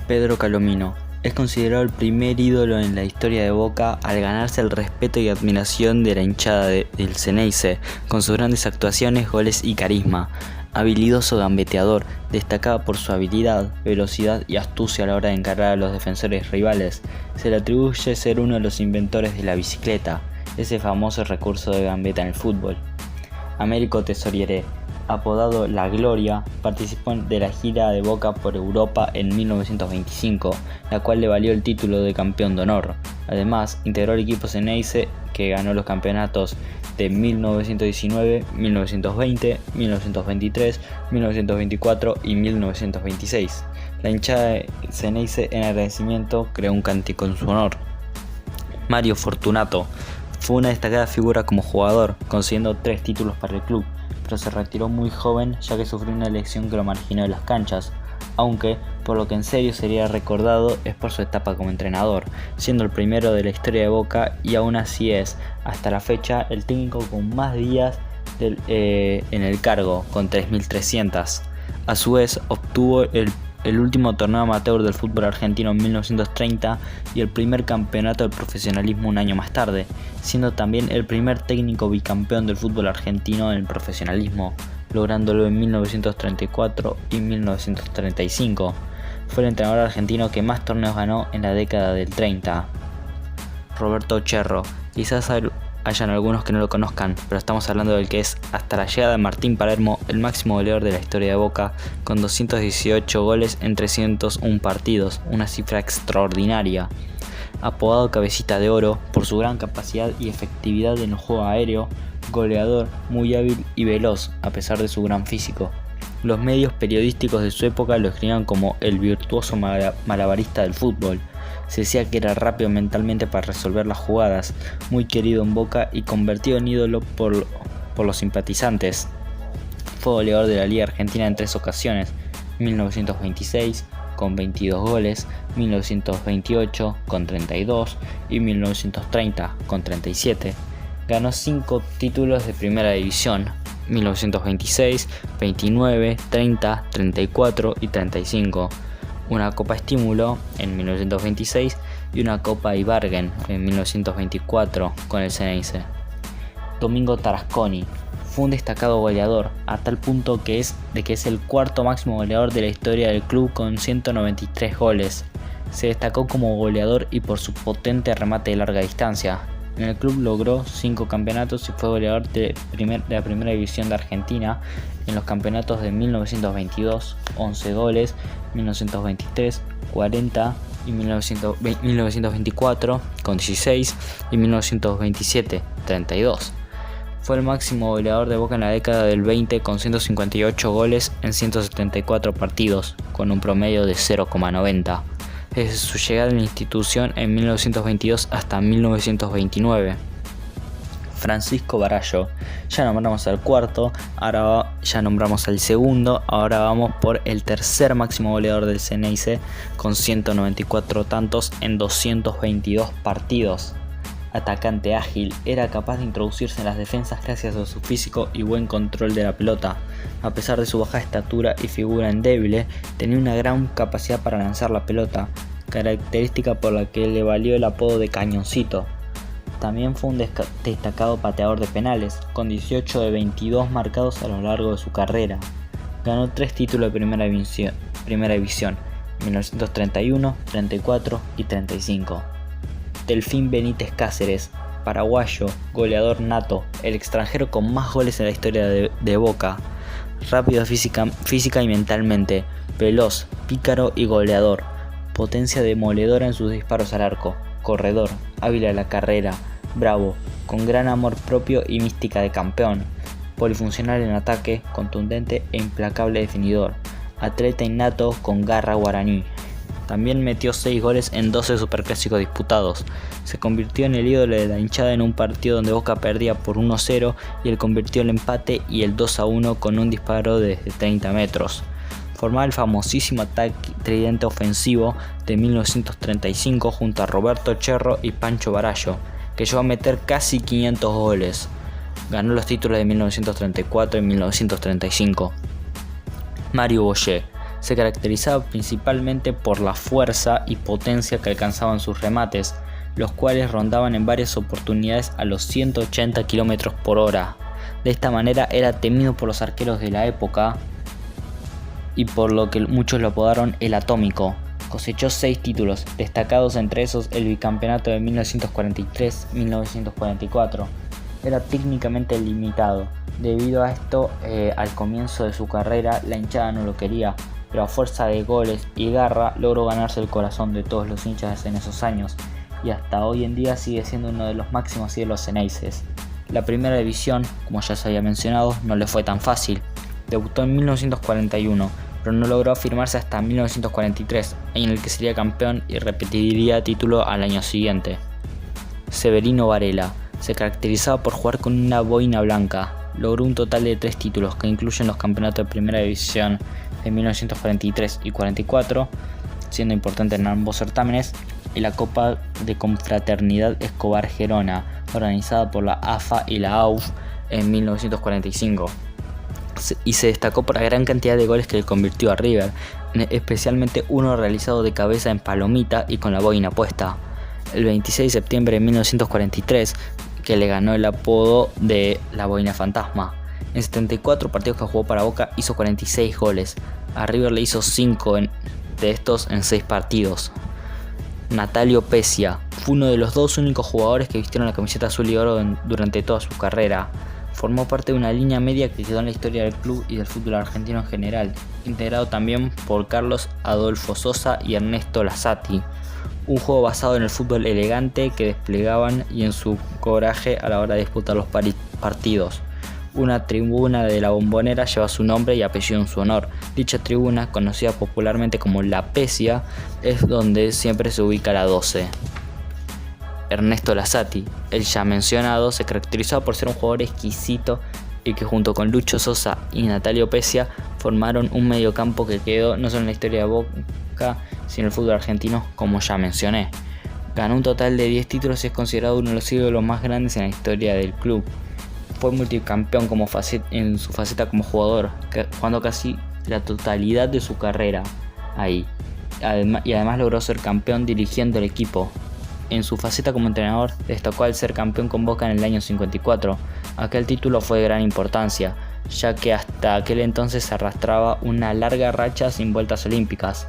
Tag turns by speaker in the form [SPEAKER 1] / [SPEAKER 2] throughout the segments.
[SPEAKER 1] Pedro Calomino es considerado el primer ídolo en la historia de Boca al ganarse el respeto y admiración de la hinchada del Xeneize con sus grandes actuaciones, goles y carisma. Habilidoso gambeteador, destacaba por su habilidad, velocidad y astucia a la hora de encarar a los defensores rivales. Se le atribuye ser uno de los inventores de la bicicleta, ese famoso recurso de gambeta en el fútbol. Américo Tesoriere, apodado La Gloria, participó de la gira de Boca por Europa en 1925, la cual le valió el título de campeón de honor. Además, integró el equipo Xeneize que ganó los campeonatos de 1919, 1920, 1923, 1924 y 1926. La hinchada de Xeneize en agradecimiento creó un cántico en su honor. Mario Fortunato fue una destacada figura como jugador, consiguiendo 3 títulos para el club, pero se retiró muy joven ya que sufrió una lesión que lo marginó de las canchas, aunque por lo que en serio sería recordado es por su etapa como entrenador, siendo el primero de la historia de Boca y aún así es, hasta la fecha, el técnico con más días en el cargo, con 3.300. A su vez, obtuvo el último torneo amateur del fútbol argentino en 1930 y el primer campeonato del profesionalismo un año más tarde, siendo también el primer técnico bicampeón del fútbol argentino en el profesionalismo, lográndolo en 1934 y 1935. Fue el entrenador argentino que más torneos ganó en la década del 30. Roberto Cherro, quizás hayan algunos que no lo conozcan, pero estamos hablando del que es, hasta la llegada de Martín Palermo, el máximo goleador de la historia de Boca, con 218 goles en 301 partidos, una cifra extraordinaria. Apodado Cabecita de Oro por su gran capacidad y efectividad en el juego aéreo, goleador muy hábil y veloz a pesar de su gran físico. Los medios periodísticos de su época lo escribían como el virtuoso malabarista del fútbol. Se decía que era rápido mentalmente para resolver las jugadas, muy querido en Boca y convertido en ídolo por los simpatizantes. Fue goleador de la Liga Argentina en 3 ocasiones, 1926 con 22 goles, 1928 con 32 y 1930 con 37. Ganó 5 títulos de primera división, 1926, 29, 30, 34 y 35. Una Copa Estímulo en 1926 y una Copa Ibargüen en 1924 con el Xeneize. Domingo Tarasconi fue un destacado goleador, a tal punto que es el cuarto máximo goleador de la historia del club con 193 goles. Se destacó como goleador y por su potente remate de larga distancia. En el club logró 5 campeonatos y fue goleador de la primera división de Argentina en los campeonatos de 1922, 11 goles, 1923, 40 y 1924 con 16 y 1927, 32. Fue el máximo goleador de Boca en la década del 20 con 158 goles en 174 partidos, con un promedio de 0,90. Desde su llegada a la institución en 1922 hasta 1929. Francisco Barallo, ya nombramos al cuarto, ahora ya nombramos al segundo, ahora vamos por el tercer máximo goleador del Xeneize con 194 tantos en 222 partidos. Atacante ágil, era capaz de introducirse en las defensas gracias a su físico y buen control de la pelota. A pesar de su baja estatura y figura endeble, tenía una gran capacidad para lanzar la pelota, característica por la que le valió el apodo de Cañoncito. También fue un destacado pateador de penales, con 18 de 22 marcados a lo largo de su carrera. Ganó 3 títulos de primera división, 1931, 34 y 35. Delfín Benítez Cáceres, paraguayo, goleador nato, el extranjero con más goles en la historia de Boca. Rápido física y mentalmente, veloz, pícaro y goleador. Potencia demoledora en sus disparos al arco, corredor, hábil a la carrera, bravo, con gran amor propio y mística de campeón. Polifuncional en ataque, contundente e implacable definidor. Atleta innato con garra guaraní. También metió 6 goles en 12 superclásicos disputados. Se convirtió en el ídolo de la hinchada en un partido donde Boca perdía por 1-0 y él convirtió el empate y el 2-1 con un disparo desde 30 metros. Formaba el famosísimo ataque tridente ofensivo de 1935 junto a Roberto Cherro y Pancho Barallo, que llegó a meter casi 500 goles. Ganó los títulos de 1934 y 1935. Mario Boyé, Se caracterizaba principalmente por la fuerza y potencia que alcanzaban sus remates, los cuales rondaban en varias oportunidades a los 180 km por hora. De esta manera era temido por los arqueros de la época y por lo que muchos lo apodaron el Atómico. Cosechó 6 títulos, destacados entre esos el bicampeonato de 1943-1944. Era técnicamente limitado. Debido a esto, al comienzo de su carrera, la hinchada no lo quería, pero a fuerza de goles y garra logró ganarse el corazón de todos los hinchas en esos años, y hasta hoy en día sigue siendo uno de los máximos ídolos Xeneises. La primera división, como ya se había mencionado, no le fue tan fácil. Debutó en 1941, pero no logró afirmarse hasta 1943, año en el que sería campeón y repetiría título al año siguiente. Severino Varela se caracterizaba por jugar con una boina blanca. Logró un total de 3 títulos que incluyen los campeonatos de primera división de 1943 y 44, siendo importante en ambos certámenes, y la Copa de Confraternidad Escobar Gerona, organizada por la AFA y la AUF en 1945. Y se destacó por la gran cantidad de goles que le convirtió a River, especialmente uno realizado de cabeza en palomita y con la boina puesta. El 26 de septiembre de 1943, que le ganó el apodo de la boina fantasma. En 74 partidos que jugó para Boca hizo 46 goles. A River le hizo 5 de estos en 6 partidos. Natalio Pesia fue uno de los 2 únicos jugadores que vistieron la camiseta azul y oro durante toda su carrera. Formó parte de una línea media que quedó en la historia del club y del fútbol argentino en general, integrado también por Carlos Adolfo Sosa y Ernesto Lazzati. Un juego basado en el fútbol elegante que desplegaban y en su coraje a la hora de disputar los partidos. Una tribuna de la Bombonera lleva su nombre y apellido en su honor. Dicha tribuna, conocida popularmente como La Pesia, es donde siempre se ubica la 12. Ernesto Lazzati, el ya mencionado, se caracterizó por ser un jugador exquisito y que junto con Lucho Sosa y Natalio Pesia formaron un mediocampo que quedó no solo en la historia de Boca, sino en el fútbol argentino, como ya mencioné. Ganó un total de 10 títulos y es considerado uno de los ídolos más grandes en la historia del club. Fue multicampeón en su faceta como jugador, jugando casi la totalidad de su carrera ahí. Y además logró ser campeón dirigiendo el equipo. En su faceta como entrenador destacó al ser campeón con Boca en el año 54. Aquel título fue de gran importancia, ya que hasta aquel entonces se arrastraba una larga racha sin vueltas olímpicas.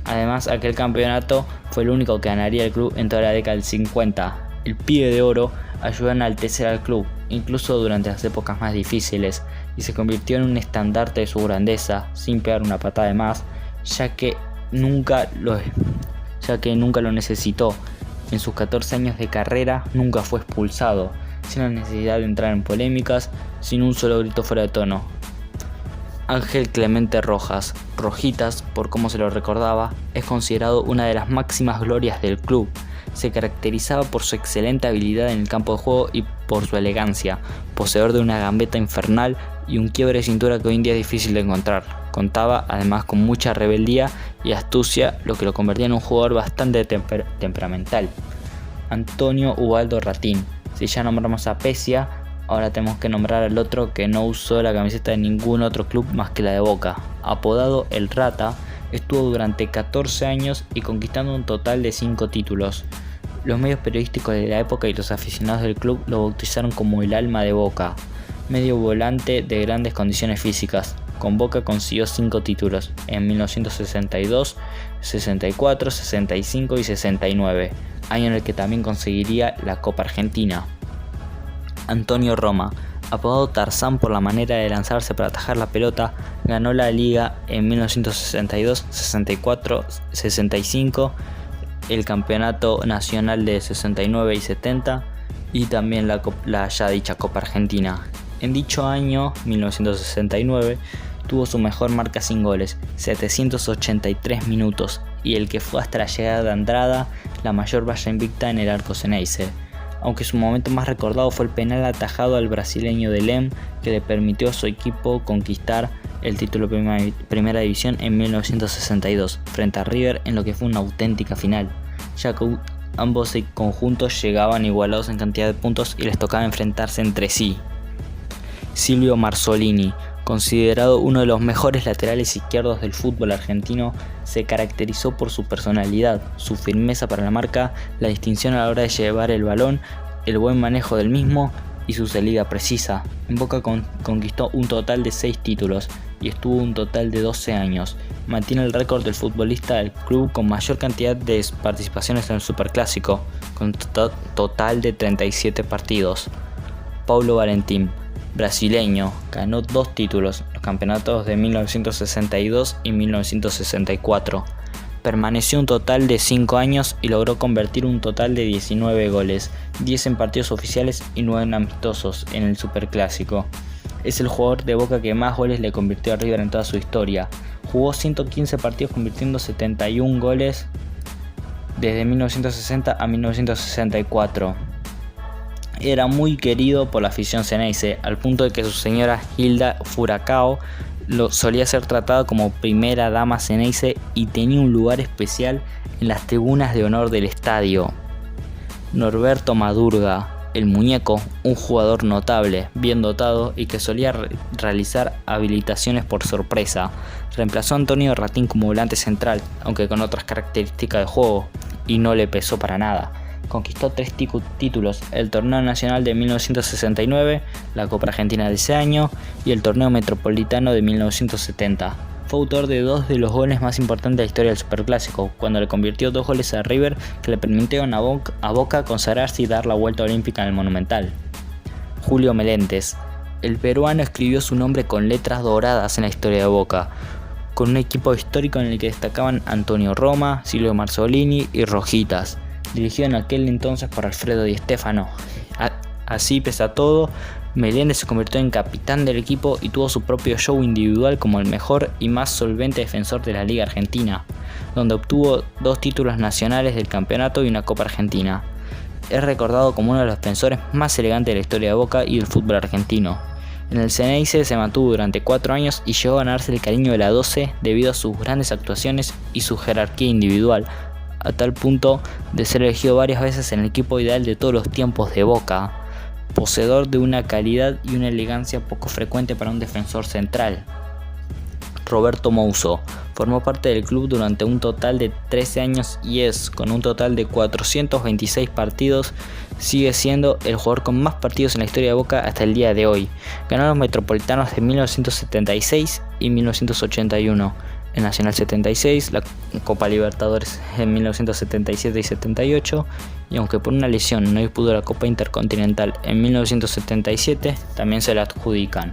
[SPEAKER 1] Además, aquel campeonato fue el único que ganaría el club en toda la década del 50. El Pibe de Oro ayudó a enaltecer al club, incluso durante las épocas más difíciles, y se convirtió en un estandarte de su grandeza, sin pegar una patada de más, ya que nunca lo necesitó. En sus 14 años de carrera nunca fue expulsado, sin la necesidad de entrar en polémicas, sin un solo grito fuera de tono. Ángel Clemente Rojas, Rojitas por cómo se lo recordaba, es considerado una de las máximas glorias del club. Se caracterizaba por su excelente habilidad en el campo de juego y por su elegancia, poseedor de una gambeta infernal y un quiebre de cintura que hoy en día es difícil de encontrar. Contaba además con mucha rebeldía y astucia, lo que lo convertía en un jugador bastante temperamental. Antonio Ubaldo Ratín. Si ya nombramos a Pesia, ahora tenemos que nombrar al otro que no usó la camiseta de ningún otro club más que la de Boca. Apodado El Rata, estuvo durante 14 años y conquistando un total de 5 títulos. Los medios periodísticos de la época y los aficionados del club lo bautizaron como el alma de Boca. Medio volante de grandes condiciones físicas. Con Boca consiguió 5 títulos en 1962, 64, 65 y 69, año en el que también conseguiría la Copa Argentina. Antonio Roma, apodado Tarzán por la manera de lanzarse para atajar la pelota, ganó la Liga en 1962, 64, 65, el Campeonato Nacional de 69 y 70 y también la ya dicha Copa Argentina. En dicho año, 1969, tuvo su mejor marca sin goles, 783 minutos, y el que fue hasta la llegada de Andrada, la mayor valla invicta en el arco Xeneize. Aunque su momento más recordado fue el penal atajado al brasileño Delem, que le permitió a su equipo conquistar el título de Primera División en 1962, frente a River en lo que fue una auténtica final, ya que ambos conjuntos llegaban igualados en cantidad de puntos y les tocaba enfrentarse entre sí. Silvio Marzolini, Considerado uno de los mejores laterales izquierdos del fútbol argentino, se caracterizó por su personalidad, su firmeza para la marca, la distinción a la hora de llevar el balón, el buen manejo del mismo y su salida precisa. En Boca conquistó un total de 6 títulos y estuvo un total de 12 años. Mantiene el récord del futbolista del club con mayor cantidad de participaciones en el Superclásico, con total de 37 partidos. Paulo Valentim, brasileño, ganó 2 títulos, los campeonatos de 1962 y 1964. Permaneció un total de 5 años y logró convertir un total de 19 goles, 10 en partidos oficiales y 9 en amistosos en el Superclásico. Es el jugador de Boca que más goles le convirtió a River en toda su historia. Jugó 115 partidos convirtiendo 71 goles desde 1960 a 1964. Era muy querido por la afición Xeneize, al punto de que su señora Hilda Furacao solía ser tratada como primera dama Xeneize y tenía un lugar especial en las tribunas de honor del estadio. Norberto Madurga, el Muñeco, un jugador notable, bien dotado y que solía realizar habilitaciones por sorpresa. Reemplazó a Antonio Ratín como volante central, aunque con otras características de juego, y no le pesó para nada. Conquistó 3 títulos, el Torneo Nacional de 1969, la Copa Argentina de ese año y el Torneo Metropolitano de 1970. Fue autor de 2 de los goles más importantes de la historia del Superclásico, cuando le convirtió 2 goles a River que le permitieron a Boca consagrarse y dar la vuelta olímpica en el Monumental. Julio Melentes. El peruano escribió su nombre con letras doradas en la historia de Boca, con un equipo histórico en el que destacaban Antonio Roma, Silvio Marzolini y Rojitas, dirigido en aquel entonces por Alfredo Di Stéfano. Así, pese a todo, Meléndez se convirtió en capitán del equipo y tuvo su propio show individual como el mejor y más solvente defensor de la Liga Argentina, donde obtuvo 2 títulos nacionales del campeonato y una Copa Argentina. Es recordado como uno de los defensores más elegantes de la historia de Boca y del fútbol argentino. En el Xeneize se mantuvo durante 4 años y llegó a ganarse el cariño de la 12 debido a sus grandes actuaciones y su jerarquía individual, a tal punto de ser elegido varias veces en el equipo ideal de todos los tiempos de Boca, poseedor de una calidad y una elegancia poco frecuente para un defensor central. Roberto Mouso formó parte del club durante un total de 13 años y con un total de 426 partidos, sigue siendo el jugador con más partidos en la historia de Boca hasta el día de hoy. Ganó los Metropolitanos de 1976 y 1981. El Nacional 76, la Copa Libertadores en 1977 y 78, y aunque por una lesión no disputó la Copa Intercontinental en 1977, también se la adjudican.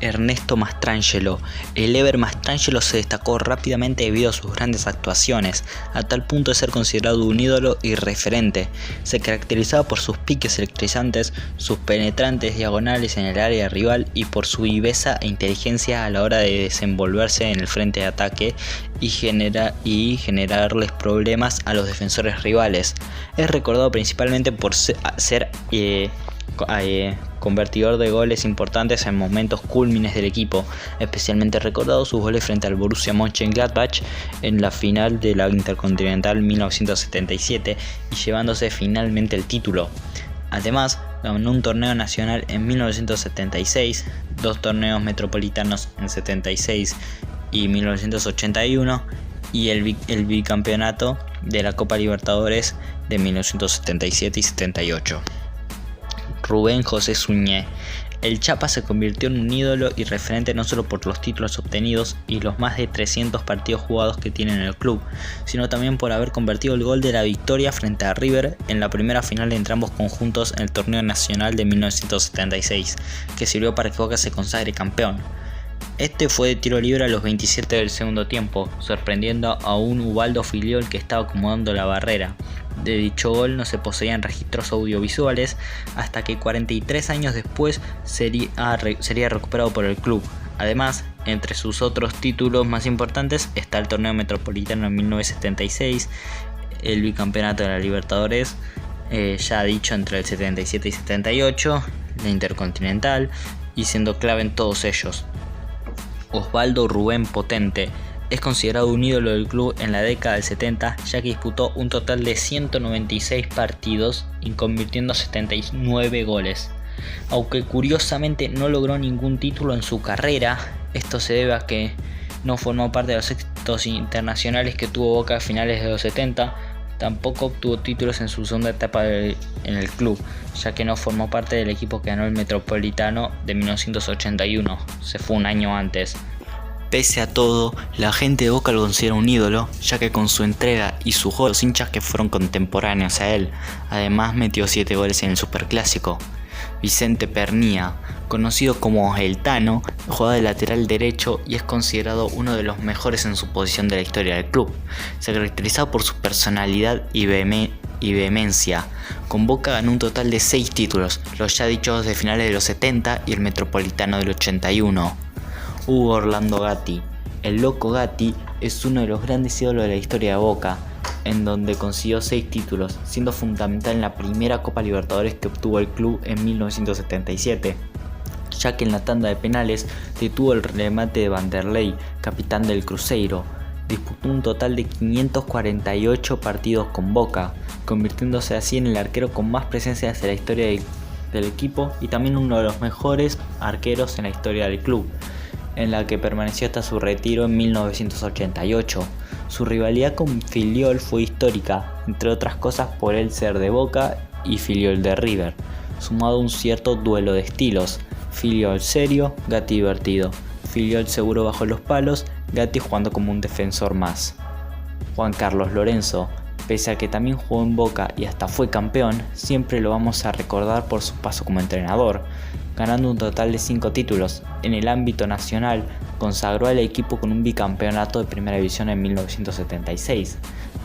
[SPEAKER 1] Ernesto Mastrangelo. El Ever Mastrangelo se destacó rápidamente debido a sus grandes actuaciones, a tal punto de ser considerado un ídolo y referente. Se caracterizaba por sus piques electrizantes, sus penetrantes diagonales en el área rival y por su viveza e inteligencia a la hora de desenvolverse en el frente de ataque y generarles problemas a los defensores rivales. Es recordado principalmente por ser convertidor de goles importantes en momentos cúlmines del equipo, especialmente recordado sus goles frente al Borussia Mönchengladbach en la final de la Intercontinental 1977 y llevándose finalmente el título. Además, ganó un torneo nacional en 1976, 2 torneos metropolitanos en 76 y 1981 y el bicampeonato de la Copa Libertadores de 1977 y 78. Rubén José Suñé. El Chapa se convirtió en un ídolo y referente no solo por los títulos obtenidos y los más de 300 partidos jugados que tiene en el club, sino también por haber convertido el gol de la victoria frente a River en la primera final entre ambos conjuntos en el torneo nacional de 1976, que sirvió para que Boca se consagre campeón. Este fue de tiro libre a los 27 del segundo tiempo, sorprendiendo a un Ubaldo Filiol que estaba acomodando la barrera. De dicho gol no se poseían registros audiovisuales hasta que 43 años después sería recuperado por el club. Además, entre sus otros títulos más importantes está el Torneo Metropolitano en 1976, el bicampeonato de la Libertadores, ya dicho entre el 77 y 78, la Intercontinental, y siendo clave en todos ellos. Osvaldo Rubén Potente. Es considerado un ídolo del club en la década del 70, ya que disputó un total de 196 partidos y convirtiendo 79 goles. Aunque curiosamente no logró ningún título en su carrera, esto se debe a que no formó parte de los éxitos internacionales que tuvo Boca a finales de los 70, tampoco obtuvo títulos en su segunda etapa en el club, ya que no formó parte del equipo que ganó el Metropolitano de 1981, se fue un año antes. Pese a todo, la gente de Boca lo considera un ídolo, ya que con su entrega y su juego los hinchas que fueron contemporáneos a él, además metió 7 goles en el Superclásico. Vicente Pernía, conocido como El Tano, juega de lateral derecho y es considerado uno de los mejores en su posición de la historia del club. Se caracterizaba por su personalidad y vehemencia. Con Boca ganó un total de 6 títulos, los ya dichos de finales de los 70 y el Metropolitano del 81. Hugo Orlando Gatti. El Loco Gatti es uno de los grandes ídolos de la historia de Boca, en donde consiguió 6 títulos, siendo fundamental en la primera Copa Libertadores que obtuvo el club en 1977, ya que en la tanda de penales detuvo el remate de Vanderlei, capitán del Cruzeiro. Disputó un total de 548 partidos con Boca, convirtiéndose así en el arquero con más presencias en la historia del equipo y también uno de los mejores arqueros en la historia del club, en la que permaneció hasta su retiro en 1988. Su rivalidad con Filiol fue histórica, entre otras cosas por él ser de Boca y Filiol de River, sumado a un cierto duelo de estilos: Filiol serio, Gatti divertido, Filiol seguro bajo los palos, Gatti jugando como un defensor más. Juan Carlos Lorenzo, pese a que también jugó en Boca y hasta fue campeón, siempre lo vamos a recordar por su paso como entrenador, ganando un total de 5 títulos. En el ámbito nacional, consagró al equipo con un bicampeonato de primera división en 1976.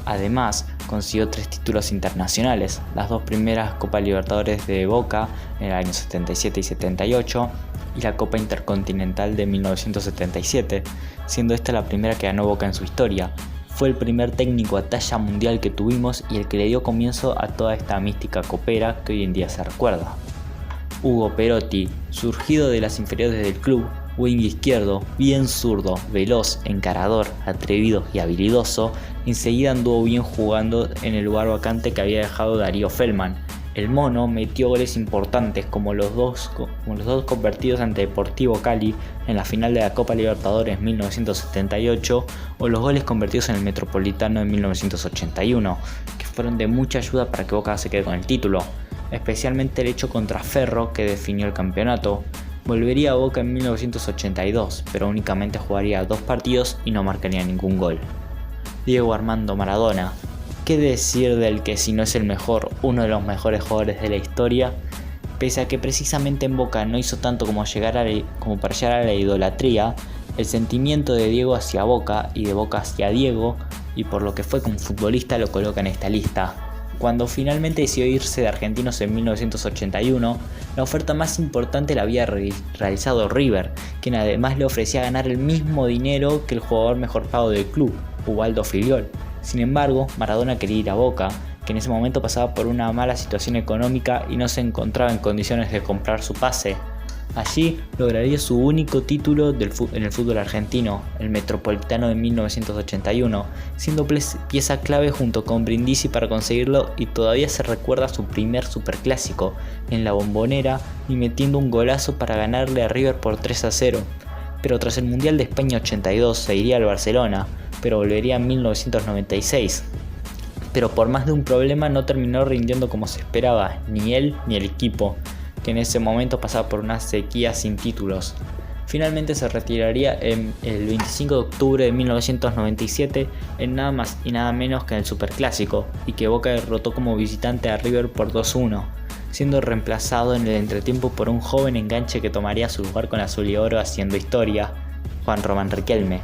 [SPEAKER 1] Además, consiguió 3 títulos internacionales, las 2 primeras Copa Libertadores de Boca en el año 77 y 78 y la Copa Intercontinental de 1977, siendo esta la primera que ganó Boca en su historia. Fue el primer técnico a talla mundial que tuvimos y el que le dio comienzo a toda esta mística copera que hoy en día se recuerda. Hugo Perotti, surgido de las inferiores del club, wing izquierdo, bien zurdo, veloz, encarador, atrevido y habilidoso, enseguida anduvo bien jugando en el lugar vacante que había dejado Darío Feldman. El mono metió goles importantes como los dos convertidos ante Deportivo Cali en la final de la Copa Libertadores 1978 o los goles convertidos en el Metropolitano en 1981, que fueron de mucha ayuda para que Boca se quede con el título, especialmente el hecho contra Ferro que definió el campeonato. Volvería a Boca en 1982, pero únicamente jugaría 2 partidos y no marcaría ningún gol. Diego Armando Maradona. ¿Qué decir del que si no es el mejor, uno de los mejores jugadores de la historia? Pese a que precisamente en Boca no hizo tanto como para llegar a la idolatría, el sentimiento de Diego hacia Boca y de Boca hacia Diego, y por lo que fue como futbolista, lo coloca en esta lista. Cuando finalmente decidió irse de Argentinos en 1981, la oferta más importante la había realizado River, quien además le ofrecía ganar el mismo dinero que el jugador mejor pago del club, Ubaldo Filiol. Sin embargo, Maradona quería ir a Boca, que en ese momento pasaba por una mala situación económica y no se encontraba en condiciones de comprar su pase. Allí lograría su único título en el fútbol argentino, el Metropolitano de 1981, siendo pieza clave junto con Brindisi para conseguirlo, y todavía se recuerda su primer superclásico en la Bombonera y metiendo un golazo para ganarle a River por 3-0. Pero tras el Mundial de España 82 se iría al Barcelona, pero volvería en 1996. Pero por más de un problema no terminó rindiendo como se esperaba, ni él ni el equipo, que en ese momento pasaba por una sequía sin títulos. Finalmente se retiraría el 25 de octubre de 1997 en nada más y nada menos que en el Superclásico, y que Boca derrotó como visitante a River por 2-1, siendo reemplazado en el entretiempo por un joven enganche que tomaría su lugar con azul y oro haciendo historia, Juan Román Riquelme.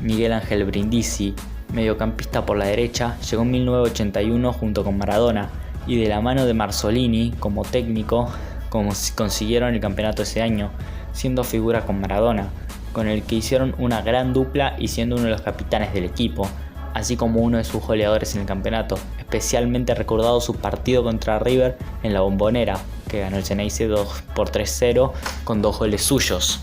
[SPEAKER 1] Miguel Ángel Brindisi, mediocampista por la derecha, llegó en 1981 junto con Maradona, y de la mano de Marzolini como técnico consiguieron el campeonato ese año, siendo figura con Maradona, con el que hicieron una gran dupla y siendo uno de los capitanes del equipo, así como uno de sus goleadores en el campeonato, especialmente recordado su partido contra River en la Bombonera, que ganó el Ceneice 2-3-0 con 2 goles suyos.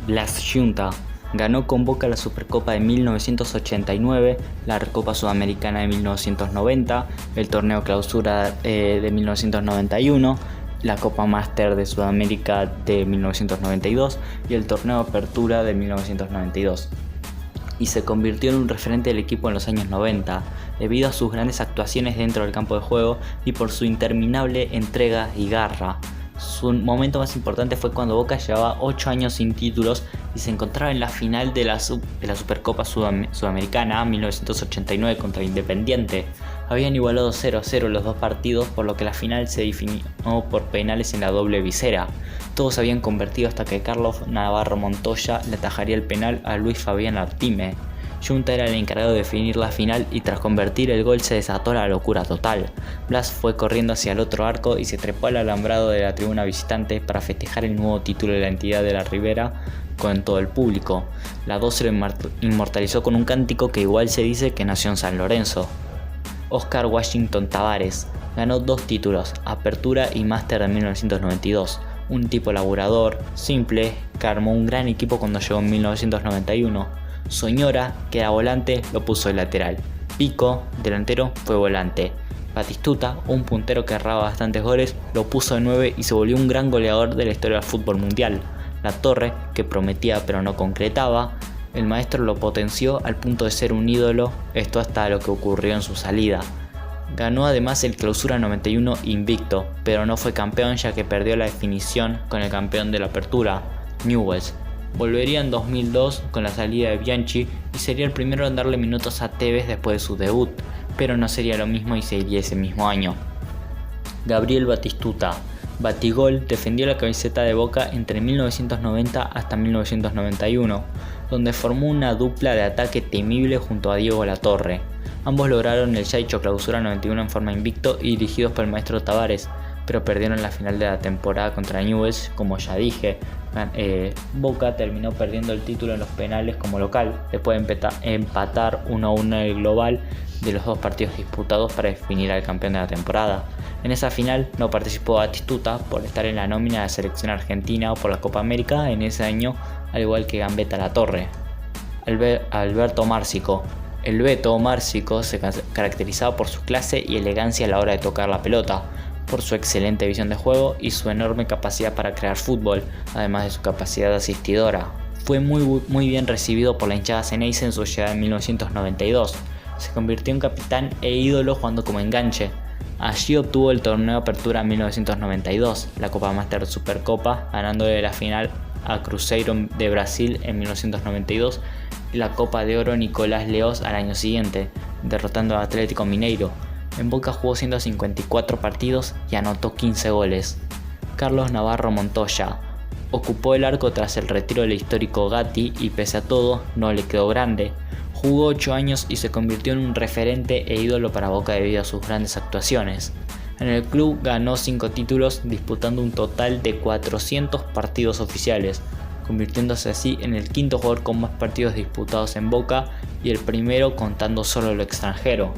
[SPEAKER 1] Blas Junta. Ganó con Boca la Supercopa de 1989, la Recopa Sudamericana de 1990, el Torneo Clausura de 1991, la Copa Master de Sudamérica de 1992 y el Torneo Apertura de 1992. Y se convirtió en un referente del equipo en los años 90, debido a sus grandes actuaciones dentro del campo de juego y por su interminable entrega y garra. Su momento más importante fue cuando Boca llevaba 8 años sin títulos y se encontraba en la final de la Supercopa Sudamericana 1989 contra Independiente. Habían igualado 0-0 los dos partidos, por lo que la final se definió por penales en la doble visera. Todos se habían convertido hasta que Carlos Navarro Montoya le atajaría el penal a Luis Fabián Artime. Junta era el encargado de definir la final y tras convertir el gol se desató la locura total. Blas fue corriendo hacia el otro arco y se trepó al alambrado de la tribuna visitante para festejar el nuevo título de la entidad de la Ribera con todo el público. La 12 lo inmortalizó con un cántico que igual se dice que nació en San Lorenzo. Oscar Washington Tabárez ganó 2 títulos, Apertura y Máster de 1992. Un tipo laburador, simple, que armó un gran equipo cuando llegó en 1991. Soñora, que era volante, lo puso de lateral. Pico, delantero, fue volante. Batistuta, un puntero que erraba bastantes goles, lo puso de 9 y se volvió un gran goleador de la historia del fútbol mundial. La Torre, que prometía pero no concretaba, el maestro lo potenció al punto de ser un ídolo, esto hasta lo que ocurrió en su salida. Ganó además el Clausura 91 invicto, pero no fue campeón ya que perdió la definición con el campeón de la Apertura, Newell's. Volvería en 2002 con la salida de Bianchi y sería el primero en darle minutos a Tevez después de su debut, pero no sería lo mismo y seguiría ese mismo año. Gabriel Batistuta, Batigol, defendió la camiseta de Boca entre 1990 hasta 1991, donde formó una dupla de ataque temible junto a Diego Latorre. Ambos lograron el ya dicho Clausura 91 en forma invicto y dirigidos por el maestro Tabárez, pero perdieron la final de la temporada contra Newell's, como ya dije. Boca terminó perdiendo el título en los penales como local, después de empatar 1-1 en el global de los 2 partidos disputados para definir al campeón de la temporada. En esa final no participó Batistuta por estar en la nómina de la selección argentina o por la Copa América en ese año, al igual que Gambetta Latorre. Alberto Márcico. El Beto Márcico se caracterizaba por su clase y elegancia a la hora de tocar la pelota, por su excelente visión de juego y su enorme capacidad para crear fútbol, además de su capacidad asistidora. Fue muy bien recibido por la hinchada Ceneice en su llegada en 1992. Se convirtió en capitán e ídolo jugando como enganche. Allí obtuvo el torneo Apertura 1992, la Copa Master Supercopa, ganándole la final a Cruzeiro de Brasil en 1992 y la Copa de Oro Nicolás Leós al año siguiente, derrotando al Atlético Mineiro. En Boca jugó 154 partidos y anotó 15 goles. Carlos Navarro Montoya ocupó el arco tras el retiro del histórico Gatti y pese a todo no le quedó grande. Jugó 8 años y se convirtió en un referente e ídolo para Boca debido a sus grandes actuaciones. En el club ganó 5 títulos disputando un total de 400 partidos oficiales, convirtiéndose así en el 5º jugador con más partidos disputados en Boca y el primero contando solo lo extranjero.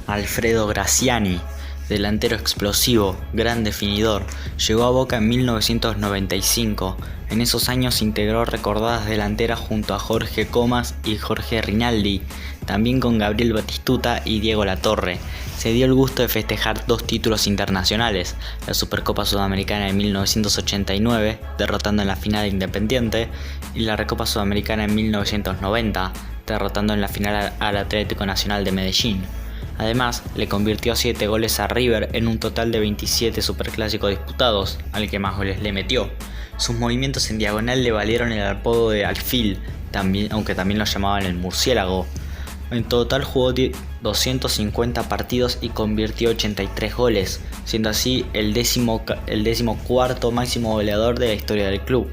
[SPEAKER 1] Alfredo Graciani, delantero explosivo, gran definidor, llegó a Boca en 1995. En esos años integró recordadas delanteras junto a Jorge Comas y Jorge Rinaldi, también con Gabriel Batistuta y Diego Latorre. Se dio el gusto de festejar 2 títulos internacionales, la Supercopa Sudamericana de 1989, derrotando en la final a Independiente, y la Recopa Sudamericana en 1990, derrotando en la final al Atlético Nacional de Medellín. Además, le convirtió 7 goles a River en un total de 27 superclásicos disputados, al que más goles le metió. Sus movimientos en diagonal le valieron el apodo de Alfil, aunque también lo llamaban el murciélago. En total jugó 250 partidos y convirtió 83 goles, siendo así el 14º máximo goleador de la historia del club.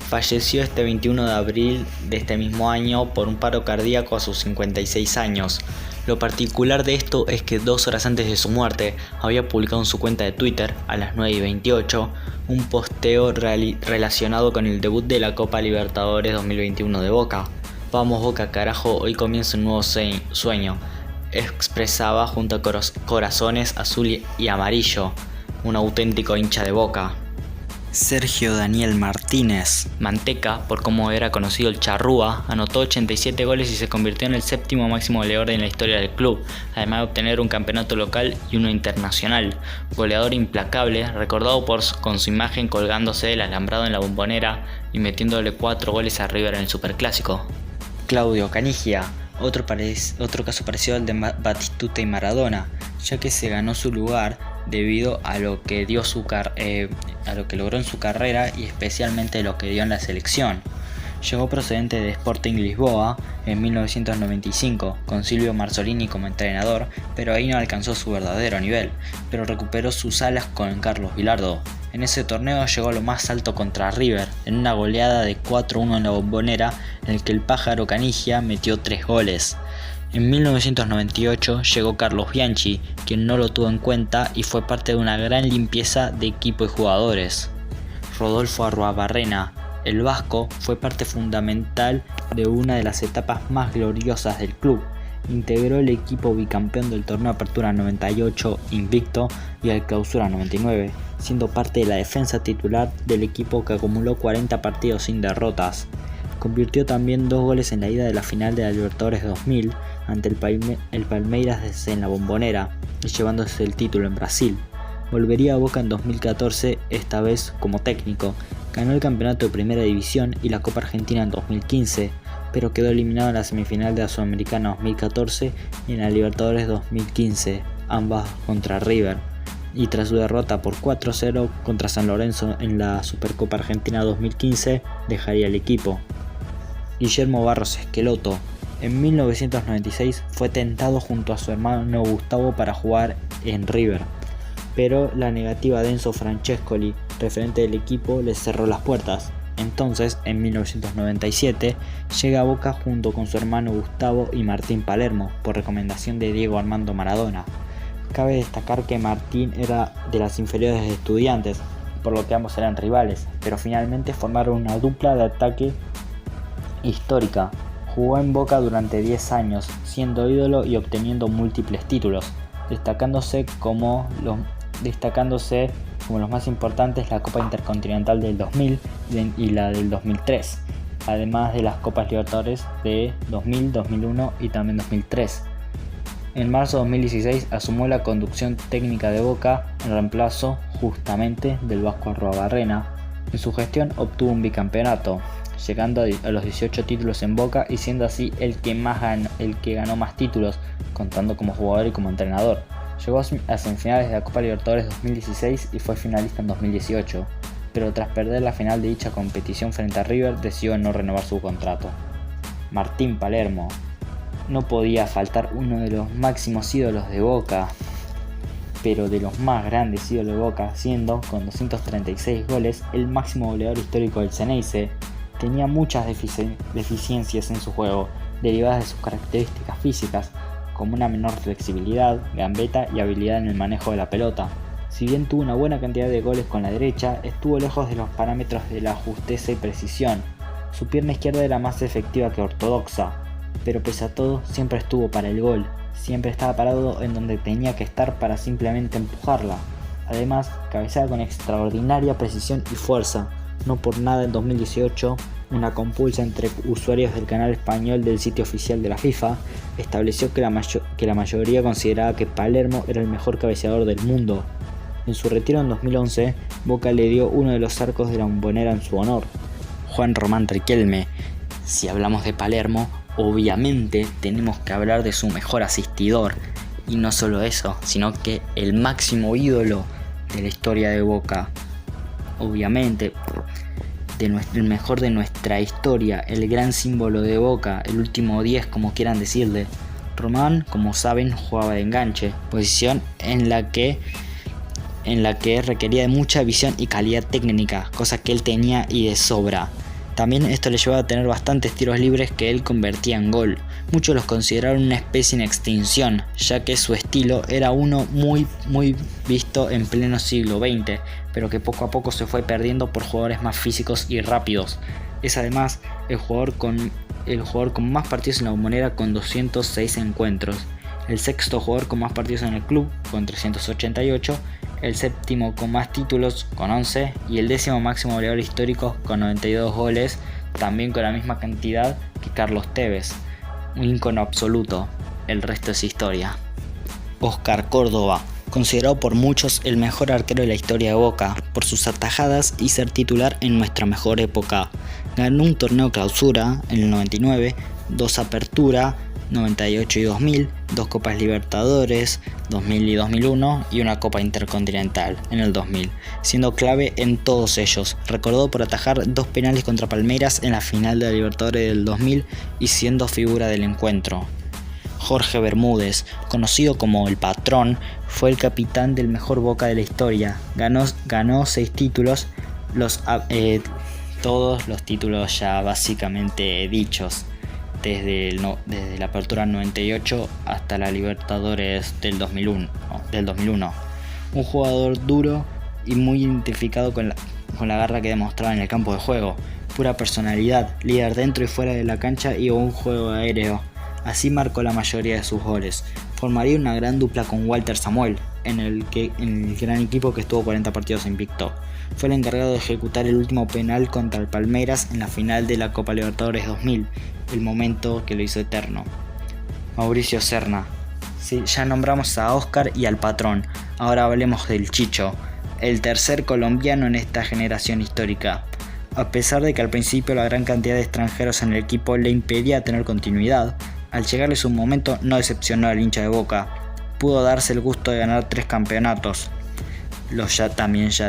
[SPEAKER 1] Falleció este 21 de abril de este mismo año por un paro cardíaco a sus 56 años. Lo particular de esto es que 2 horas antes de su muerte había publicado en su cuenta de Twitter, a las 9:28, un posteo relacionado con el debut de la Copa Libertadores 2021 de Boca. Vamos Boca carajo, hoy comienza un nuevo sueño, expresaba junto a corazones azul y amarillo, un auténtico hincha de Boca. Sergio Daniel Martínez Manteca, por cómo era conocido el Charrúa, anotó 87 goles y se convirtió en el séptimo máximo goleador en la historia del club, además de obtener un campeonato local y uno internacional. Goleador implacable, recordado con su imagen colgándose del alambrado en la Bombonera y metiéndole 4 goles a River en el Superclásico. Claudio Canigia, otro caso parecido al de Batistuta y Maradona, ya que se ganó su lugar debido a lo que logró en su carrera y especialmente lo que dio en la selección. Llegó procedente de Sporting Lisboa en 1995 con Silvio Marzolini como entrenador, pero ahí no alcanzó su verdadero nivel, pero recuperó sus alas con Carlos Bilardo. En ese torneo llegó a lo más alto contra River, en una goleada de 4-1 en la Bombonera, en el que el pájaro Canigia metió 3 goles. En 1998 llegó Carlos Bianchi, quien no lo tuvo en cuenta y fue parte de una gran limpieza de equipo y jugadores. Rodolfo Arruabarrena, el vasco, fue parte fundamental de una de las etapas más gloriosas del club. Integró el equipo bicampeón del torneo Apertura 98 invicto y al Clausura 99, siendo parte de la defensa titular del equipo que acumuló 40 partidos sin derrotas. Convirtió también 2 goles en la ida de la final de la Libertadores 2000 ante el Palmeiras en la Bombonera, y llevándose el título en Brasil. Volvería a Boca en 2014, esta vez como técnico. Ganó el campeonato de Primera División y la Copa Argentina en 2015, pero quedó eliminado en la semifinal de la Sudamericana 2014 y en la Libertadores 2015, ambas contra River, y tras su derrota por 4-0 contra San Lorenzo en la Supercopa Argentina 2015, dejaría el equipo. Guillermo Barros Esqueloto, en 1996 fue tentado junto a su hermano Gustavo para jugar en River, pero la negativa de Enzo Francescoli, referente del equipo, les cerró las puertas. Entonces, en 1997, llega a Boca junto con su hermano Gustavo y Martín Palermo, por recomendación de Diego Armando Maradona. Cabe destacar que Martín era de las inferiores de Estudiantes, por lo que ambos eran rivales, pero finalmente formaron una dupla de ataque histórica. Jugó en Boca durante 10 años, siendo ídolo y obteniendo múltiples títulos, destacándose como los más importantes la Copa Intercontinental del 2000 y la del 2003, además de las Copas Libertadores de 2000, 2001 y también 2003. En marzo de 2016 asumió la conducción técnica de Boca en reemplazo justamente del vasco Arruabarrena. En su gestión obtuvo un bicampeonato, llegando a los 18 títulos en Boca y siendo así el que ganó más títulos, contando como jugador y como entrenador. Llegó a semifinales de la Copa Libertadores 2016 y fue finalista en 2018, pero tras perder la final de dicha competición frente a River decidió no renovar su contrato. Martín Palermo. No podía faltar uno de los máximos ídolos de Boca, pero de los más grandes ídolos de Boca, siendo, con 236 goles, el máximo goleador histórico del Xeneize. Tenía muchas deficiencias en su juego, derivadas de sus características físicas, como una menor flexibilidad, gambeta y habilidad en el manejo de la pelota. Si bien tuvo una buena cantidad de goles con la derecha, estuvo lejos de los parámetros de la justeza y precisión. Su pierna izquierda era más efectiva que ortodoxa, pero pese a todo siempre estuvo para el gol, siempre estaba parado en donde tenía que estar para simplemente empujarla. Además, cabeceaba con extraordinaria precisión y fuerza. No por nada en 2018, una compulsa entre usuarios del canal español del sitio oficial de la FIFA estableció que la mayoría consideraba que Palermo era el mejor cabeceador del mundo. En su retiro en 2011, Boca le dio uno de los arcos de la Bombonera en su honor, Juan Román Riquelme. Si hablamos de Palermo, obviamente tenemos que hablar de su mejor asistidor, y no solo eso, sino que el máximo ídolo de la historia de Boca. Obviamente, el mejor de nuestra historia, el gran símbolo de Boca, el último 10 como quieran decirle. Román, como saben, jugaba de enganche, posición en la que requería de mucha visión y calidad técnica, cosa que él tenía y de sobra. También esto le llevaba a tener bastantes tiros libres que él convertía en gol. Muchos los consideraron una especie en extinción, ya que su estilo era uno muy visto en pleno siglo XX, pero que poco a poco se fue perdiendo por jugadores más físicos y rápidos. Es además el jugador con más partidos en la Bombonera con 206 encuentros, el sexto jugador con más partidos en el club con 388 el séptimo con más títulos con 11 y el décimo máximo goleador histórico con 92 goles, también con la misma cantidad que Carlos Tevez, un ícono absoluto. El resto es historia. Oscar Córdoba, considerado por muchos el mejor arquero de la historia de Boca, por sus atajadas y ser titular en nuestra mejor época. Ganó un torneo clausura en el 99, 2 apertura, 98 y 2000, 2 Copas Libertadores, 2000 y 2001 y una Copa Intercontinental en el 2000, siendo clave en todos ellos, recordado por atajar 2 penales contra Palmeiras en la final de la Libertadores del 2000 y siendo figura del encuentro. Jorge Bermúdez, conocido como el Patrón, fue el capitán del mejor Boca de la historia, ganó 6 títulos, todos los títulos ya básicamente dichos, desde la apertura 98 hasta la Libertadores del 2001. Un jugador duro y muy identificado con la garra que demostraba en el campo de juego, pura personalidad, líder dentro y fuera de la cancha y un juego aéreo. Así marcó la mayoría de sus goles. Formaría una gran dupla con Walter Samuel, en el gran equipo que estuvo 40 partidos invicto. Fue el encargado de ejecutar el último penal contra el Palmeiras en la final de la Copa Libertadores 2000, el momento que lo hizo eterno. Mauricio Serna. Sí, ya nombramos a Oscar y al Patrón, ahora hablemos del Chicho, el tercer colombiano en esta generación histórica. A pesar de que al principio la gran cantidad de extranjeros en el equipo le impedía tener continuidad, al llegarle su momento no decepcionó al hincha de Boca. Pudo darse el gusto de ganar 3 campeonatos, los ya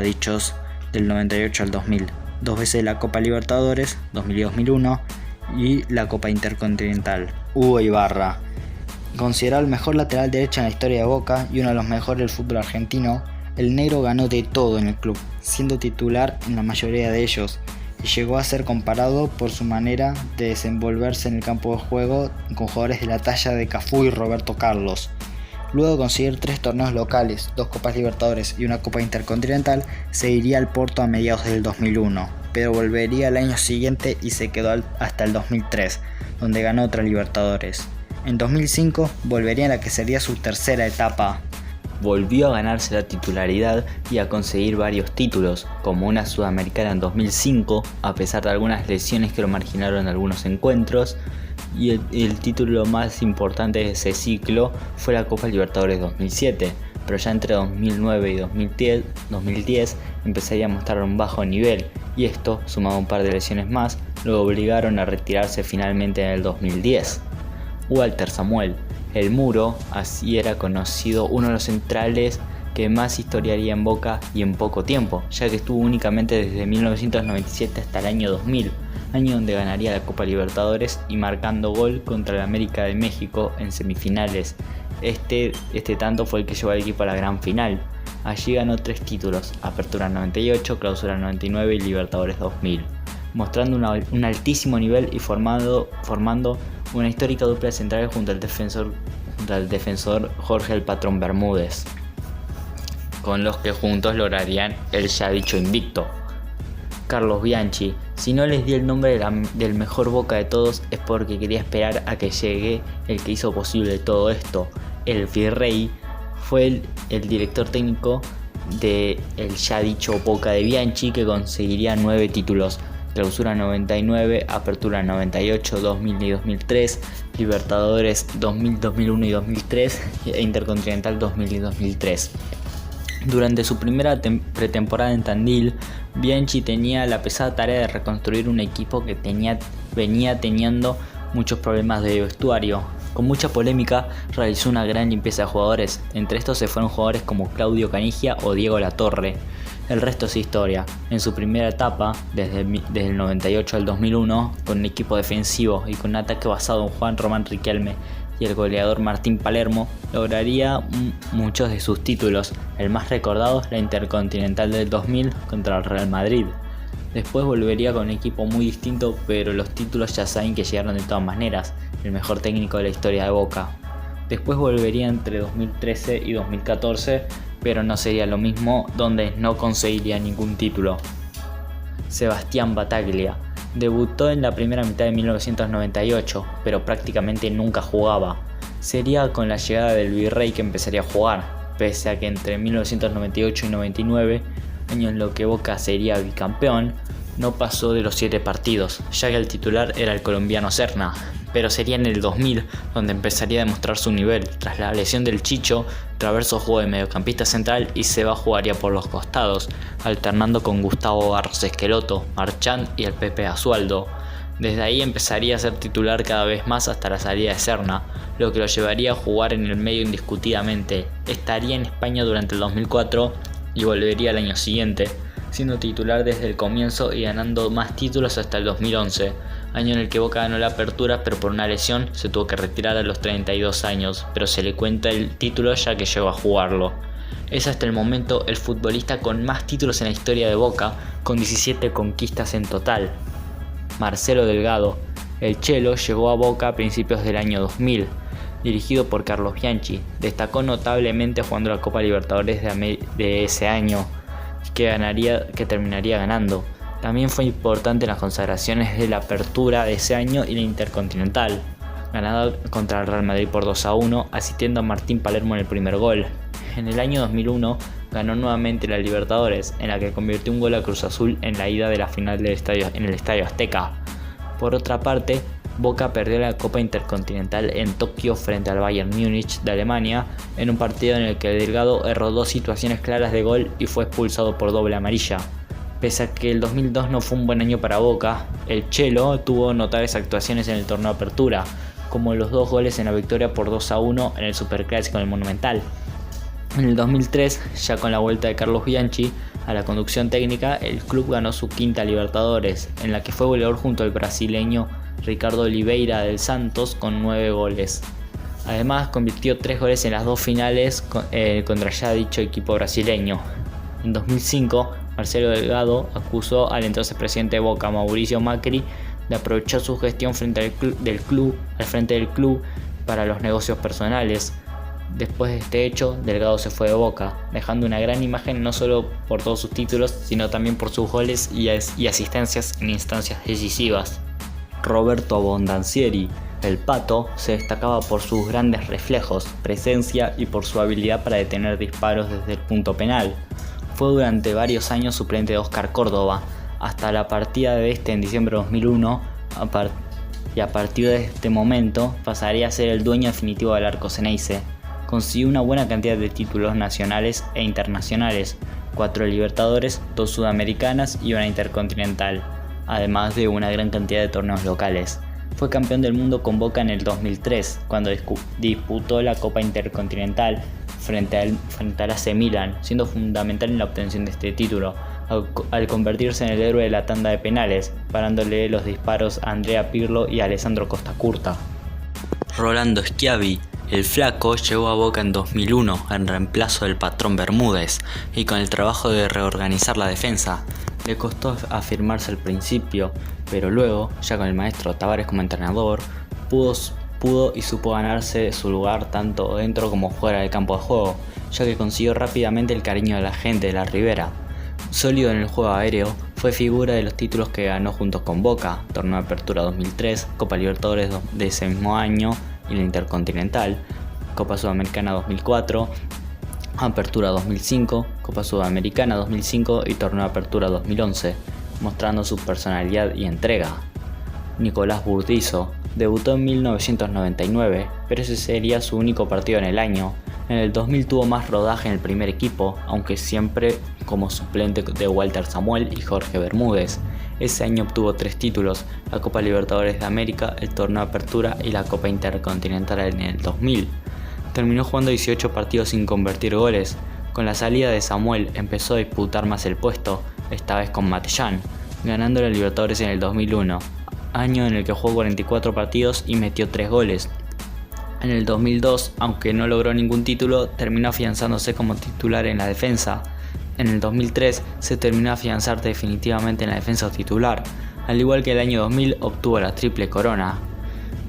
[SPEAKER 1] dichos del 98 al 2000, 2 veces la Copa Libertadores, 2000 y 2001, y la Copa Intercontinental. Hugo Ibarra, considerado el mejor lateral derecho en la historia de Boca y uno de los mejores del fútbol argentino, el negro ganó de todo en el club, siendo titular en la mayoría de ellos, y llegó a ser comparado por su manera de desenvolverse en el campo de juego con jugadores de la talla de Cafú y Roberto Carlos. Luego de conseguir 3 torneos locales, 2 Copas Libertadores y una Copa Intercontinental, se iría al Porto a mediados del 2001, pero volvería al año siguiente y se quedó hasta el 2003, donde ganó otra Libertadores. En 2005 volvería a la que sería su tercera etapa. Volvió a ganarse la titularidad y a conseguir varios títulos, como una Sudamericana en 2005, a pesar de algunas lesiones que lo marginaron en algunos encuentros, y el título más importante de ese ciclo fue la Copa Libertadores 2007, pero ya entre 2009 y 2010 empezaría a mostrar un bajo nivel, y esto, sumado a un par de lesiones más, lo obligaron a retirarse finalmente en el 2010. Walter Samuel, el Muro, así era conocido, uno de los centrales que más historiaría en Boca y en poco tiempo, ya que estuvo únicamente desde 1997 hasta el año 2000, año donde ganaría la Copa Libertadores y marcando gol contra el América de México en semifinales. Este tanto fue el que llevó al equipo a la gran final. Allí ganó 3 títulos, Apertura 98, Clausura 99 y Libertadores 2000, mostrando un altísimo nivel y formando una histórica dupla central junto al defensor Jorge el Patrón Bermúdez, con los que juntos lograrían el ya dicho invicto. Carlos Bianchi, si no les di el nombre del mejor Boca de todos es porque quería esperar a que llegue el que hizo posible todo esto. El Virrey fue el director técnico del ya dicho Boca de Bianchi, que conseguiría 9 títulos. Clausura 99, Apertura 98, 2000 y 2003, Libertadores 2000, 2001 y 2003 e Intercontinental 2000 y 2003. Durante su primera pretemporada en Tandil, Bianchi tenía la pesada tarea de reconstruir un equipo que venía teniendo muchos problemas de vestuario. Con mucha polémica realizó una gran limpieza de jugadores, entre estos se fueron jugadores como Claudio Canigia o Diego Latorre. El resto es historia. En su primera etapa, desde el 98 al 2001, con un equipo defensivo y con un ataque basado en Juan Román Riquelme y el goleador Martín Palermo, lograría muchos de sus títulos. El más recordado es la Intercontinental del 2000 contra el Real Madrid. Después volvería con un equipo muy distinto, pero los títulos ya saben que llegaron de todas maneras, el mejor técnico de la historia de Boca. Después volvería entre 2013 y 2014, pero no sería lo mismo, donde no conseguiría ningún título. Sebastián Battaglia debutó en la primera mitad de 1998, pero prácticamente nunca jugaba. Sería con la llegada del Virrey que empezaría a jugar. pese a que entre 1998 y 99, año en lo que Boca sería bicampeón, no pasó de los 7 partidos, ya que el titular era el colombiano Serna, pero sería en el 2000 donde empezaría a demostrar su nivel. Tras la lesión del Chicho, Traverso jugó de mediocampista central y Seba jugaría por los costados, alternando con Gustavo Barros Esqueloto, Marchand y el Pepe Asualdo. Desde ahí empezaría a ser titular cada vez más hasta la salida de Serna, lo que lo llevaría a jugar en el medio indiscutidamente. Estaría en España durante el 2004 y volvería al año siguiente, siendo titular desde el comienzo y ganando más títulos hasta el 2011, año en el que Boca ganó la Apertura, pero por una lesión se tuvo que retirar a los 32 años, pero se le cuenta el título ya que llegó a jugarlo. Es hasta el momento el futbolista con más títulos en la historia de Boca, con 17 conquistas en total. Marcelo Delgado, el Chelo, llegó a Boca a principios del año 2000, dirigido por Carlos Bianchi. Destacó notablemente jugando la Copa Libertadores de ese año, que terminaría ganando. También fue importante en las consagraciones de la Apertura de ese año y la Intercontinental, ganada contra el Real Madrid por 2-1, asistiendo a Martín Palermo en el primer gol. En el año 2001 ganó nuevamente la Libertadores, en la que convirtió un gol a Cruz Azul en la ida de la final en el Estadio Azteca. Por otra parte, Boca perdió la Copa Intercontinental en Tokio frente al Bayern Múnich de Alemania, en un partido en el que Delgado erró 2 situaciones claras de gol y fue expulsado por doble amarilla. Pese a que el 2002 no fue un buen año para Boca, el Chelo tuvo notables actuaciones en el torneo Apertura, como los 2 goles en la victoria por 2-1 en el Superclásico en el Monumental. En el 2003, ya con la vuelta de Carlos Bianchi a la conducción técnica, el club ganó su 5ª Libertadores, en la que fue goleador junto al brasileño Ricardo Oliveira del Santos con 9 goles. Además, convirtió 3 goles en las 2 finales contra ya dicho equipo brasileño. En 2005, Marcelo Delgado acusó al entonces presidente de Boca, Mauricio Macri, de aprovechar su gestión al frente del club para los negocios personales. Después de este hecho, Delgado se fue de Boca, dejando una gran imagen no solo por todos sus títulos, sino también por sus goles y asistencias en instancias decisivas. Roberto Abondancieri, el Pato, se destacaba por sus grandes reflejos, presencia y por su habilidad para detener disparos desde el punto penal. Fue durante varios años suplente de Oscar Córdoba, hasta la partida de este en diciembre de 2001, y a partir de este momento pasaría a ser el dueño definitivo del arco Ceneice. Consiguió una buena cantidad de títulos nacionales e internacionales, 4 Libertadores, 2 Sudamericanas y una Intercontinental, además de una gran cantidad de torneos locales. Fue campeón del mundo con Boca en el 2003, cuando disputó la Copa Intercontinental frente al AC Milan, siendo fundamental en la obtención de este título, al convertirse en el héroe de la tanda de penales, parándole los disparos a Andrea Pirlo y a Alessandro Costacurta. Rolando Schiavi, el Flaco, llegó a Boca en 2001 en reemplazo del patrón Bermúdez y con el trabajo de reorganizar la defensa. Le costó afirmarse al principio, pero luego, ya con el maestro Tavares como entrenador, pudo y supo ganarse su lugar tanto dentro como fuera del campo de juego, ya que consiguió rápidamente el cariño de la gente de la Ribera. Sólido en el juego aéreo, fue figura de los títulos que ganó junto con Boca, Torneo de Apertura 2003, Copa Libertadores de ese mismo año y la Intercontinental, Copa Sudamericana 2004, Apertura 2005, Copa Sudamericana 2005 y Torneo de Apertura 2011, mostrando su personalidad y entrega. Nicolás Burdizo debutó en 1999, pero ese sería su único partido en el año. En el 2000 tuvo más rodaje en el primer equipo, aunque siempre como suplente de Walter Samuel y Jorge Bermúdez. Ese año obtuvo 3 títulos, la Copa Libertadores de América, el Torneo de Apertura y la Copa Intercontinental en el 2000. Terminó jugando 18 partidos sin convertir goles. Con la salida de Samuel empezó a disputar más el puesto, esta vez con Matellán, ganando la Libertadores en el 2001, año en el que jugó 44 partidos y metió 3 goles. En el 2002, aunque no logró ningún título, terminó afianzándose como titular en la defensa. En el 2003 se terminó a afianzar definitivamente en la defensa titular. Al igual que el año 2000 obtuvo la triple corona,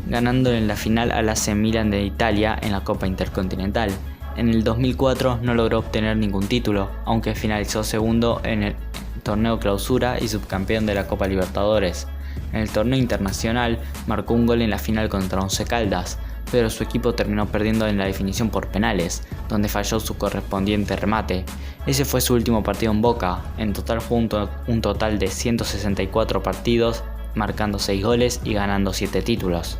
[SPEAKER 1] ganando en la final al AC Milan de Italia en la Copa Intercontinental. En el 2004 no logró obtener ningún título, aunque finalizó segundo en el torneo Clausura y subcampeón de la Copa Libertadores. En el torneo internacional marcó un gol en la final contra Once Caldas, pero su equipo terminó perdiendo en la definición por penales, donde falló su correspondiente remate. Ese fue su último partido en Boca. En total jugó un total de 164 partidos, marcando 6 goles y ganando 7 títulos.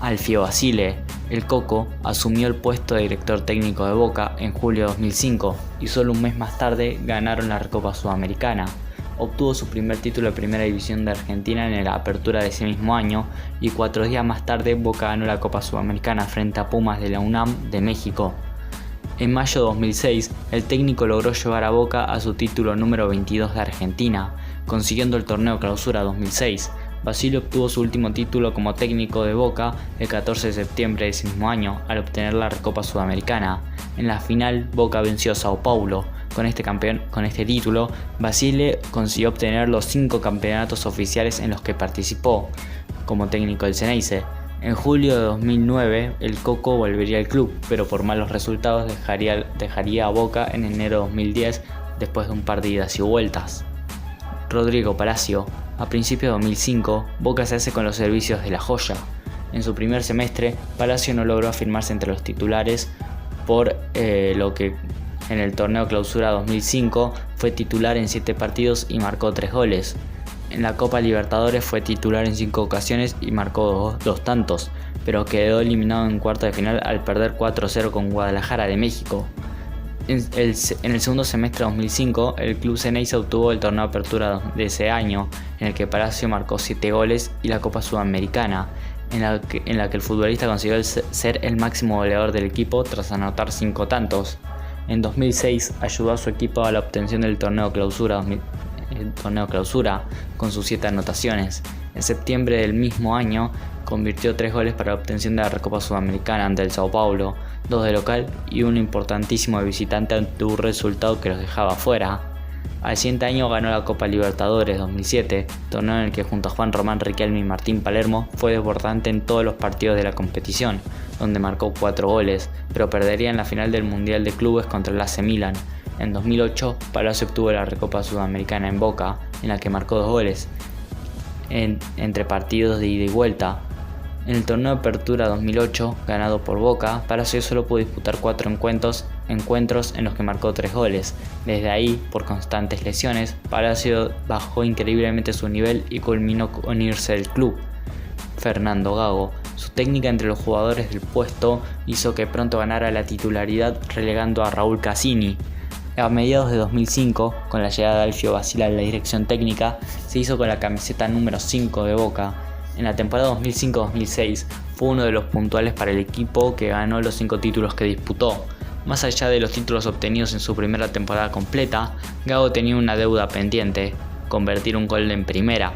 [SPEAKER 1] Alfio Basile, el Coco, asumió el puesto de director técnico de Boca en julio de 2005 y solo un mes más tarde ganaron la Recopa Sudamericana. Obtuvo su primer título de Primera División de Argentina en la apertura de ese mismo año y 4 días más tarde Boca ganó la Copa Sudamericana frente a Pumas de la UNAM de México. En mayo de 2006, el técnico logró llevar a Boca a su título número 22 de Argentina, consiguiendo el torneo Clausura 2006. Basile obtuvo su último título como técnico de Boca el 14 de septiembre de ese mismo año al obtener la Recopa Sudamericana. En la final, Boca venció a Sao Paulo. Con este título, Basile consiguió obtener los 5 campeonatos oficiales en los que participó como técnico del Xeneize. En julio de 2009, el Coco volvería al club, pero por malos resultados dejaría a Boca en enero de 2010 después de un par de idas y vueltas. Rodrigo Palacio. A principios de 2005, Boca se hace con los servicios de La Joya. En su primer semestre, Palacio no logró afirmarse entre los titulares, por lo que en el torneo Clausura 2005 fue titular en 7 partidos y marcó 3 goles. En la Copa Libertadores fue titular en 5 ocasiones y marcó 2 tantos, pero quedó eliminado en cuartos de final al perder 4-0 con Guadalajara de México. En el segundo semestre de 2005, el club Xeneize obtuvo el torneo Apertura de ese año, en el que Palacio marcó 7 goles, y la Copa Sudamericana, en la que el futbolista consiguió ser el máximo goleador del equipo tras anotar 5 tantos. En 2006 ayudó a su equipo a la obtención del torneo Clausura con sus 7 anotaciones. En septiembre del mismo año convirtió 3 goles para la obtención de la Recopa Sudamericana ante el Sao Paulo, 2 de local y uno importantísimo de visitante ante un resultado que los dejaba fuera. Al siguiente año ganó la Copa Libertadores 2007, torneo en el que junto a Juan Román Riquelme y Martín Palermo fue desbordante en todos los partidos de la competición, donde marcó 4 goles, pero perdería en la final del Mundial de Clubes contra el AC Milan. En 2008, Palacio obtuvo la Recopa Sudamericana en Boca, en la que marcó 2 goles entre partidos de ida y vuelta. En el torneo de Apertura 2008, ganado por Boca, Palacio solo pudo disputar 4 encuentros en los que marcó 3 goles. Desde ahí, por constantes lesiones, Palacio bajó increíblemente su nivel y culminó con irse del club. Fernando Gago. Su técnica entre los jugadores del puesto hizo que pronto ganara la titularidad, relegando a Raúl Cassini. A mediados de 2005, con la llegada de Alfio Basile a la dirección técnica, se hizo con la camiseta número 5 de Boca. En la temporada 2005-2006 fue uno de los puntuales para el equipo, que ganó los 5 títulos que disputó. Más allá de los títulos obtenidos en su primera temporada completa, Gago tenía una deuda pendiente: convertir un gol en primera.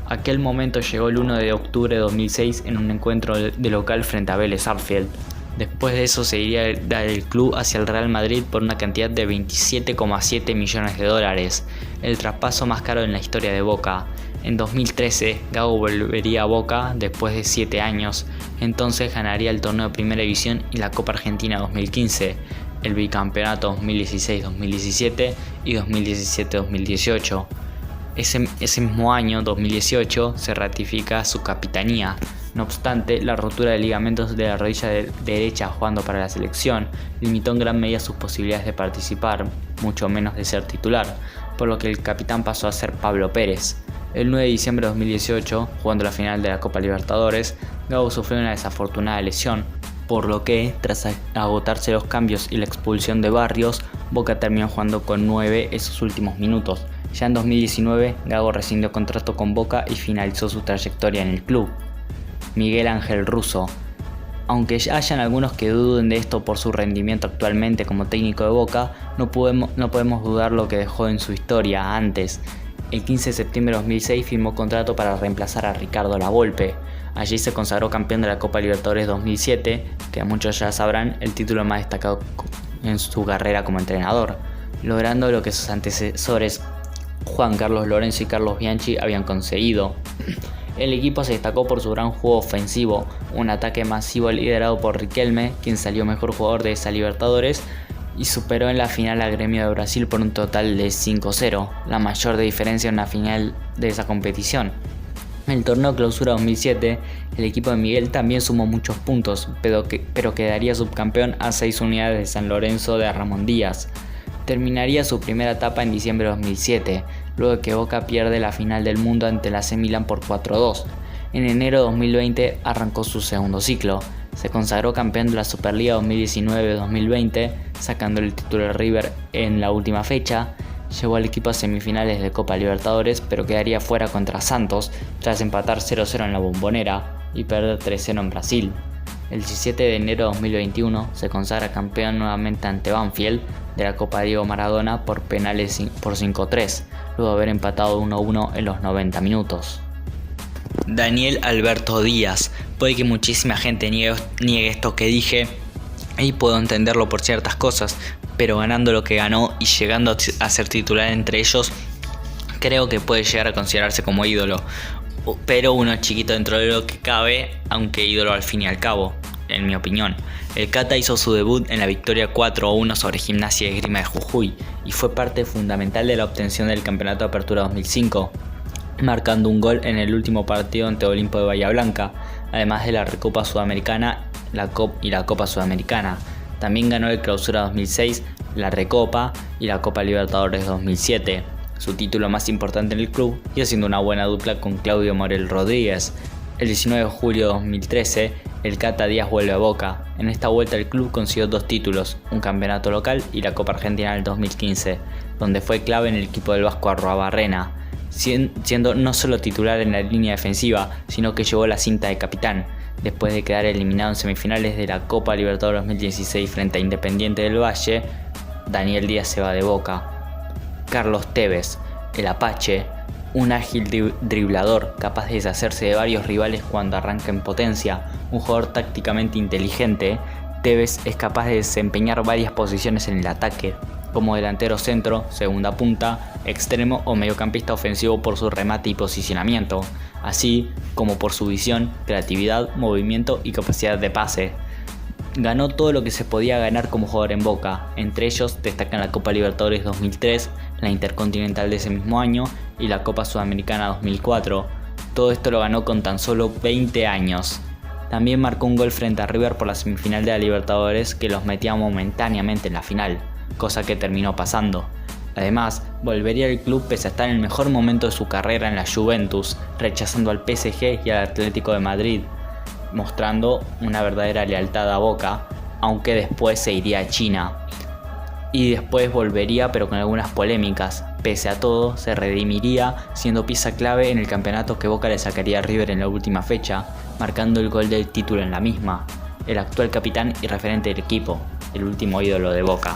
[SPEAKER 1] Aquel momento llegó el 1 de octubre de 2006 en un encuentro de local frente a Vélez Sarsfield. Después de eso se iría del club hacia el Real Madrid por una cantidad de 27,7 millones de dólares, el traspaso más caro en la historia de Boca. En 2013, Gago volvería a Boca después de 7 años, entonces ganaría el torneo de Primera División y la Copa Argentina 2015, el bicampeonato 2016-2017 y 2017-2018. Ese mismo año, 2018, se ratifica su capitanía. No obstante, la rotura de ligamentos de la rodilla derecha jugando para la selección limitó en gran medida sus posibilidades de participar, mucho menos de ser titular, por lo que el capitán pasó a ser Pablo Pérez. El 9 de diciembre de 2018, jugando la final de la Copa Libertadores, Gago sufrió una desafortunada lesión, por lo que, tras agotarse los cambios y la expulsión de Barrios, Boca terminó jugando con 9 esos últimos minutos. Ya en 2019, Gago rescindió contrato con Boca y finalizó su trayectoria en el club. Miguel Ángel Russo. Aunque hayan algunos que duden de esto por su rendimiento actualmente como técnico de Boca, no podemos dudar lo que dejó en su historia antes. El 15 de septiembre de 2006 firmó contrato para reemplazar a Ricardo Lavolpe. Allí se consagró campeón de la Copa Libertadores 2007, que muchos ya sabrán, el título más destacado en su carrera como entrenador, logrando lo que sus antecesores Juan Carlos Lorenzo y Carlos Bianchi habían conseguido. El equipo se destacó por su gran juego ofensivo, un ataque masivo liderado por Riquelme, quien salió mejor jugador de esa Libertadores, y superó en la final a Gremio de Brasil por un total de 5-0, la mayor de diferencia en una final de esa competición. En el torneo Clausura 2007, el equipo de Miguel también sumó muchos puntos, pero quedaría subcampeón a 6 unidades de San Lorenzo de Ramón Díaz. Terminaría su primera etapa en diciembre de 2007, luego de que Boca pierde la final del mundo ante la AC Milan por 4-2. En enero de 2020 arrancó su segundo ciclo. Se consagró campeón de la Superliga 2019-2020, sacando el título de River en la última fecha. Llevó al equipo a semifinales de Copa Libertadores, pero quedaría fuera contra Santos tras empatar 0-0 en la Bombonera y perder 3-0 en Brasil. El 17 de enero de 2021 se consagra campeón nuevamente ante Banfield de la Copa Diego Maradona por penales por 5-3, luego de haber empatado 1-1 en los 90 minutos. Daniel Alberto Díaz. Puede que muchísima gente niegue esto que dije, y puedo entenderlo por ciertas cosas, pero ganando lo que ganó y llegando a ser titular entre ellos, creo que puede llegar a considerarse como ídolo, pero uno es chiquito dentro de lo que cabe, aunque ídolo al fin y al cabo, en mi opinión. El Cata hizo su debut en la victoria 4-1 sobre Gimnasia y Esgrima de Jujuy y fue parte fundamental de la obtención del Campeonato de Apertura 2005, marcando un gol en el último partido ante Olimpo de Bahía Blanca, además de la Recopa Sudamericana y la Copa Sudamericana. También ganó el Clausura 2006, la Recopa y la Copa Libertadores 2007, su título más importante en el club, y haciendo una buena dupla con Claudio Morel Rodríguez. El 19 de julio de 2013, el Cata Díaz vuelve a Boca. En esta vuelta el club consiguió 2 títulos, un campeonato local y la Copa Argentina del 2015, donde fue clave en el equipo del Vasco Arruabarrena, siendo no solo titular en la línea defensiva, sino que llevó la cinta de capitán. Después de quedar eliminado en semifinales de la Copa Libertadores 2016 frente a Independiente del Valle, Daniel Díaz se va de Boca. Carlos Tevez, el Apache, un ágil driblador capaz de deshacerse de varios rivales cuando arranca en potencia, un jugador tácticamente inteligente. Tevez es capaz de desempeñar varias posiciones en el ataque, como delantero centro, segunda punta, extremo o mediocampista ofensivo por su remate y posicionamiento, así como por su visión, creatividad, movimiento y capacidad de pase. Ganó todo lo que se podía ganar como jugador en Boca, entre ellos destacan la Copa Libertadores 2003, la Intercontinental de ese mismo año y la Copa Sudamericana 2004. Todo esto lo ganó con tan solo 20 años. También marcó un gol frente a River por la semifinal de la Libertadores que los metía momentáneamente en la final, cosa que terminó pasando. Además, volvería al club pese a estar en el mejor momento de su carrera en la Juventus, rechazando al PSG y al Atlético de Madrid, mostrando una verdadera lealtad a Boca, aunque después se iría a China. Y después volvería, pero con algunas polémicas. Pese a todo, se redimiría siendo pieza clave en el campeonato que Boca le sacaría a River en la última fecha, marcando el gol del título en la misma. El actual capitán y referente del equipo, el último ídolo de Boca.